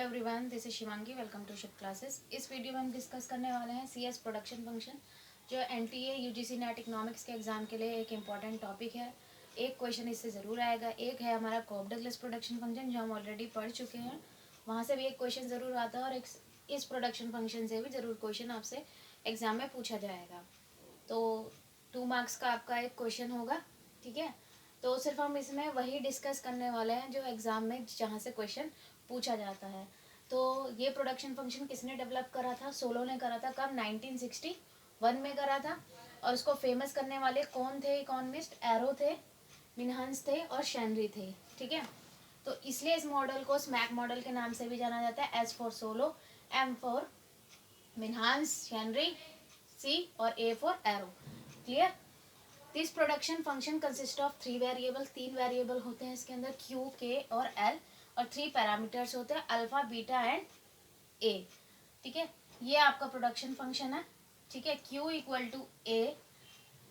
Everyone, this is Shivangi. Welcome to ship classes. इस video में हम डिस्कस करने वाले हैं सीएस प्रोडक्शन फंक्शन, जो एनटीए यूजीसी नेट इकोनॉमिक्स के एग्जाम के लिए एक इम्पॉर्टेंट टॉपिक है। एक क्वेश्चन इससे ज़रूर आएगा। एक है हमारा कॉब डगलस प्रोडक्शन फंक्शन, जो हम ऑलरेडी पढ़ चुके हैं, वहाँ से भी एक क्वेश्चन ज़रूर आता है, और एक इस प्रोडक्शन फंक्शन से भी ज़रूर क्वेश्चन आपसे एग्जाम में पूछा जाएगा। तो 2 मार्क्स का आपका एक क्वेश्चन होगा, ठीक है। तो सिर्फ हम इसमें वही डिस्कस करने वाले हैं जो एग्ज़ाम में जहाँ से क्वेश्चन पूछा जाता है। तो ये प्रोडक्शन फंक्शन किसने डेवलप करा था? सोलो ने करा था। कब? 1961 में करा था। और उसको फेमस करने वाले कौन थे इकोनॉमिस्ट? एरो थे, मिनहास थे और शेनरी थे, ठीक है। तो इसलिए इस मॉडल को स्मैक मॉडल के नाम से भी जाना जाता है। S for Solow, M for Minhas, Chenery, C और A for Arrow. Clear? This production function consist of 3 variable. 3 variable होते हैं इसके अंदर, क्यू, के और एल, और 3 पैरामीटर्स होते हैं, अल्फा, बीटा एंड ए, ठीक है। ये आपका प्रोडक्शन फंक्शन है, ठीक है। Q equal to A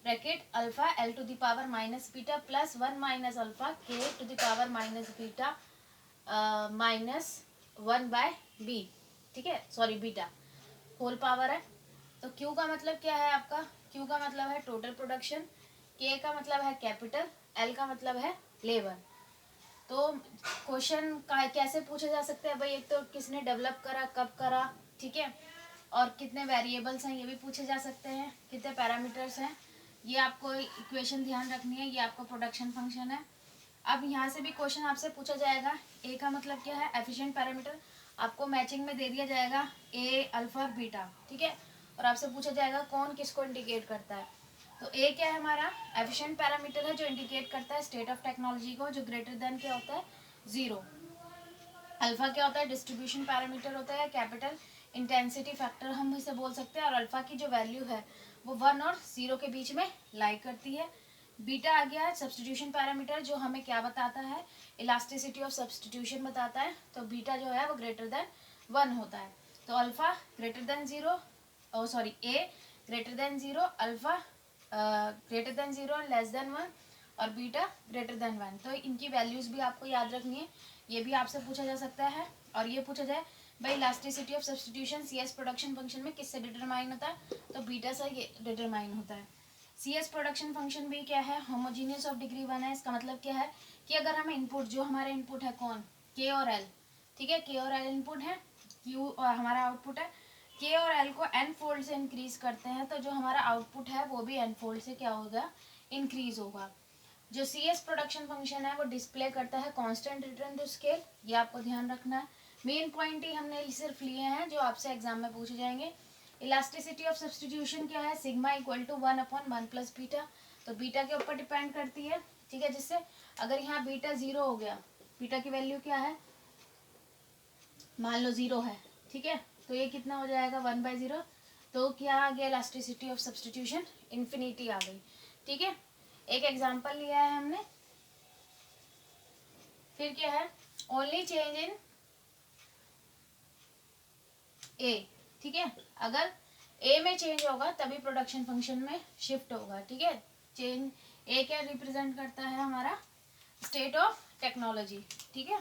bracket alpha L to the power minus beta plus 1 minus alpha K to the power minus beta minus 1 by B, ठीक है, सॉरी बीटा होल पावर है। तो क्यू का मतलब क्या है आपका? क्यू का मतलब है टोटल प्रोडक्शन, के का मतलब है कैपिटल, एल का मतलब है लेबर। तो क्वेश्चन का कैसे पूछा जा सकता है भाई? एक तो किसने डेवलप करा, कब करा, ठीक है, और कितने वेरिएबल्स हैं ये भी पूछे जा सकते हैं, कितने पैरामीटर्स हैं, ये आपको इक्वेशन ध्यान रखनी है। ये आपका प्रोडक्शन फंक्शन है। अब यहाँ से भी क्वेश्चन आपसे पूछा जाएगा। ए का मतलब क्या है? Efficient parameter. आपको मैचिंग में दे दिया जाएगा ए, अल्फा, बीटा, ठीक है, और आपसे पूछा जाएगा कौन किसको इंडिकेट करता है। तो ए क्या है हमारा? एफिशिएंट पैरामीटर है, जो इंडिकेट करता है स्टेट ऑफ टेक्नोलॉजी को, जो ग्रेटर देन क्या होता है? 0। अल्फा क्या होता है? डिस्ट्रीब्यूशन पैरामीटर होता है, कैपिटल इंटेंसिटी फैक्टर हम इसे बोल सकते हैं, और अल्फा की जो वैल्यू है वो 1 और 0 के बीच में लाई करती है। बीटा आ गया है सब्सटीट्यूशन पैरामीटर, जो हमें क्या बताता है? इलास्टिसिटी ऑफ सब्सटीट्यूशन बताता है। तो बीटा जो है वो ग्रेटर देन 1 होता है। तो alpha greater than 0, sorry A greater than 0, alpha greater than 0 less than 1, और बीटा ग्रेटर देन 1। तो इनकी वैल्यूज भी आपको याद रखनी है। ये भी आपसे पूछा जा सकता है। और ये पूछा जाए भाई elasticity of substitution CS production function में किससे डिटरमाइन होता है? तो बीटा से ये डिटरमाइन होता है। सीएस प्रोडक्शन फंक्शन भी क्या है? होमोजीनियस ऑफ डिग्री 1 है। इसका मतलब क्या है कि अगर हमें इनपुट, जो हमारे इनपुट है कौन? के और एल, ठीक है, के और एल इनपुट है, क्यू हमारा आउटपुट है। के और एल को एन फोल्ड से इंक्रीज करते हैं, तो जो हमारा आउटपुट है वो भी एन फोल्ड से क्या होगा? इंक्रीज होगा। जो सीएस प्रोडक्शन फंक्शन है वो डिस्प्ले करता है कांस्टेंट रिटर्न टू स्केल। ये आपको ध्यान रखना है। मेन पॉइंट ही हमने सिर्फ लिए हैं जो आपसे एग्जाम में पूछे जाएंगे। इलास्टिसिटी ऑफ सब्सटीट्यूशन क्या है? Sigma equal to 1/1 plus beta. तो बीटा के ऊपर डिपेंड करती है, ठीक है, जिससे अगर यहाँ बीटा 0 हो गया, बीटा की वैल्यू क्या है? मान लो 0 है, ठीक है, तो ये कितना हो जाएगा? 1/0। तो क्या आ गया? इलास्टिसिटी ऑफ सब्सटीट्यूशन इन्फिनिटी आ गई, ठीक है। एक एग्जांपल लिया है हमने। फिर क्या है? ओनली चेंज इन ए, ठीक है, अगर ए में चेंज होगा तभी प्रोडक्शन फंक्शन में शिफ्ट होगा, ठीक है। चेंज ए क्या रिप्रेजेंट करता है? हमारा स्टेट ऑफ टेक्नोलॉजी, ठीक है।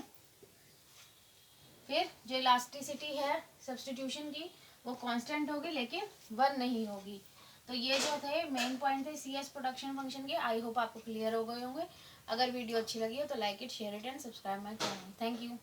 फिर जो इलास्टिसिटी है सब्सटीट्यूशन की वो कांस्टेंट होगी, लेकिन 1 नहीं होगी। तो ये जो थे मेन पॉइंट थे सीएस प्रोडक्शन फंक्शन के। आई होप आपको क्लियर हो गए होंगे। अगर वीडियो अच्छी लगी हो तो like it, share it and subscribe my channel. Thank you.